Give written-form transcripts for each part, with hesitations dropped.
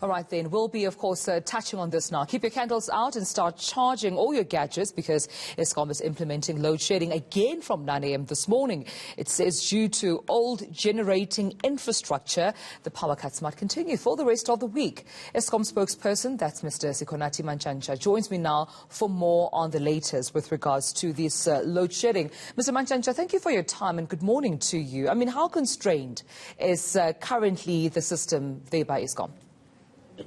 All right, then, we'll be, of course, touching on this now. Keep your candles out and start charging all your gadgets because Eskom is implementing load shedding again from 9 a.m. this morning. It says due to old generating infrastructure, the power cuts might continue for the rest of the week. Eskom spokesperson, that's Mr. Sikonathi Mantshantsha, joins me now for more on the latest with regards to this load shedding. Mr. Mantshantsha, thank you for your time and good morning to you. I mean, how constrained is currently the system there by Eskom?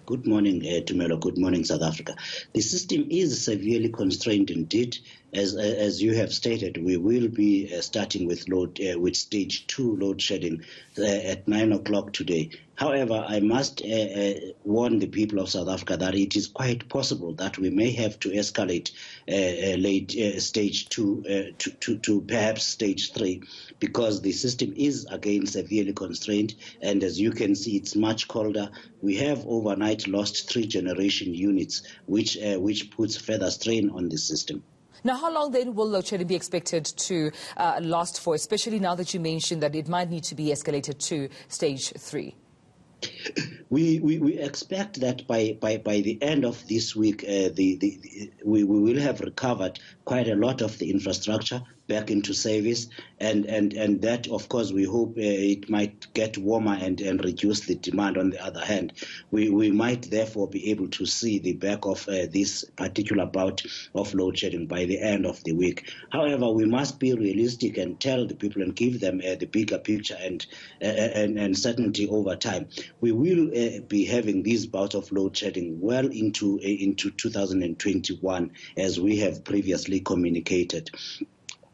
Good morning, Tumelo. Good morning, South Africa. The system is severely constrained indeed. As you have stated, we will be starting with stage 2 load shedding at 9 o'clock today. However, I must warn the people of South Africa that it is quite possible that we may have to escalate stage 2 to perhaps stage 3, because the system is again severely constrained. And as you can see, it's much colder. We have overnight lost 3 generation units, which puts further strain on the system. Now, how long then will load shedding be expected to last for, especially now that you mentioned that it might need to be escalated to stage 3? We expect that by the end of this week, we will have recovered quite a lot of the infrastructure back into service, and that, of course, we hope it might get warmer and reduce the demand. On the other hand, we might therefore be able to see the back of this particular bout of load shedding by the end of the week. However, we must be realistic and tell the people and give them the bigger picture and certainty over time. We will be having this bout of load shedding well into 2021, as we have previously communicated.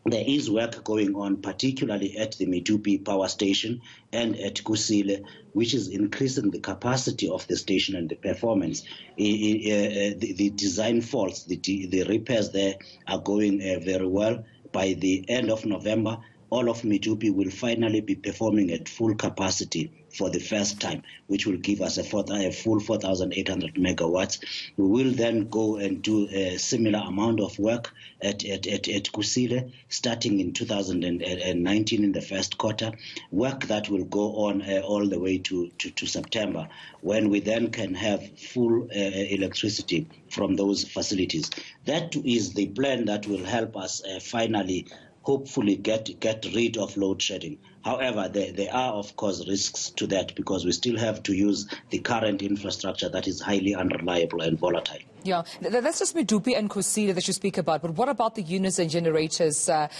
There is work going on, particularly at the Medupi power station and at Kusile, which is increasing the capacity of the station and the performance. The design faults, the repairs there are going very well. By the end of November, all of Medupi will finally be performing at full capacity for the first time, which will give us a full 4,800 megawatts. We will then go and do a similar amount of work at Kusile, starting in 2019 in the first quarter, work that will go on all the way to September, when we then can have full electricity from those facilities. That is the plan that will help us finally hopefully get rid of load shedding. However, there are, of course, risks to that, because we still have to use the current infrastructure that is highly unreliable and volatile. Yeah, that's just Medupi and Kusile that you speak about. But what about the units and generators at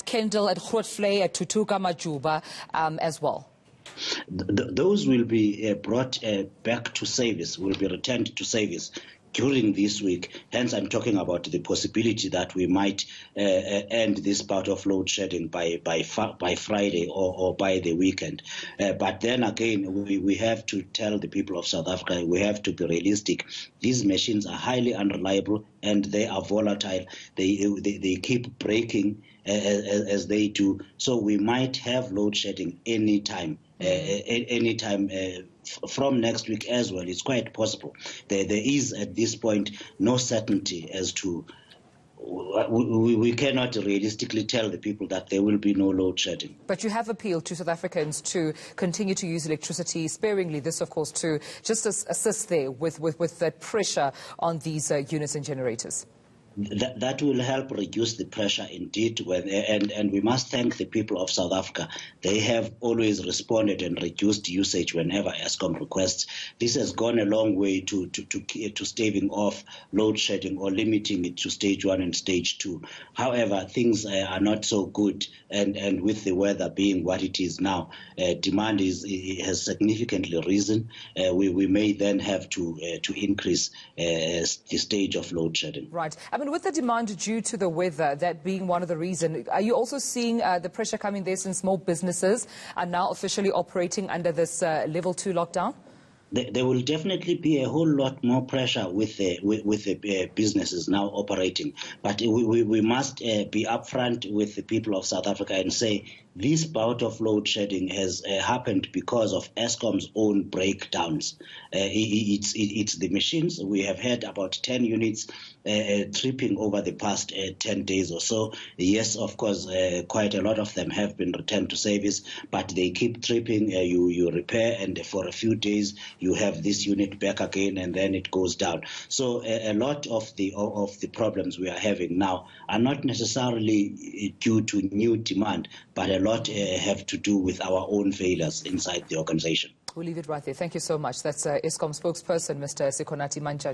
Kendal, at Grootvlei, at Tutuka, Majuba as well? Those will be brought back to service, will be returned to service during this week. Hence, I'm talking about the possibility that we might end this bout of load shedding by Friday or by the weekend. But then again, we have to tell the people of South Africa, we have to be realistic. These machines are highly unreliable and they are volatile. They keep breaking as they do. So we might have load shedding anytime. From next week as well. It's quite possible. There is at this point no certainty as to. We cannot realistically tell the people that there will be no load shedding. But you have appealed to South Africans to continue to use electricity sparingly. This, of course, to just assist there with that pressure on these units and generators. That will help reduce the pressure indeed, and we must thank the people of South Africa. They have always responded and reduced usage whenever Eskom requests. This has gone a long way to staving off load shedding or limiting it to stage 1 and stage 2. However, things are not so good, and with the weather being what it is now, demand has significantly risen. We may then have to increase the stage of load shedding. Right. With the demand due to the weather, that being one of the reasons, are you also seeing the pressure coming there since more businesses are now officially operating under this level 2 lockdown? There will definitely be a whole lot more pressure with the businesses now operating. But we must be upfront with the people of South Africa and say this bout of load shedding has happened because of Eskom's own breakdowns. It's the machines. We have had about 10 units tripping over the past 10 days or so. Yes, of course, quite a lot of them have been returned to service, but they keep tripping. You repair, and for a few days you have this unit back again, and then it goes down. So a lot of the problems we are having now are not necessarily due to new demand, but a lot have to do with our own failures inside the organization. We'll leave it right there. Thank you so much. That's Eskom spokesperson, Mr. Sikonathi Mantshantsha.